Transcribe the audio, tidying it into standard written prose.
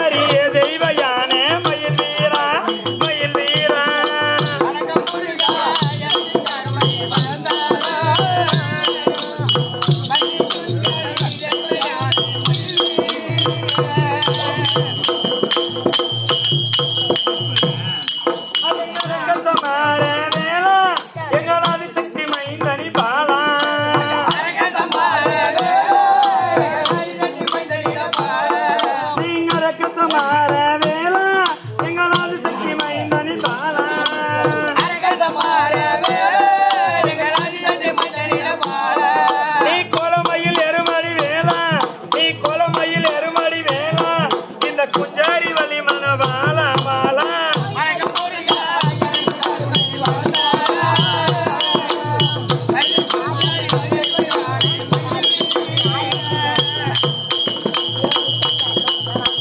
தெய்வ யானே மயில் வீரா மயில் வீரா எங்களாது சக்தி மைந்தனி பாலா நீங்க சமார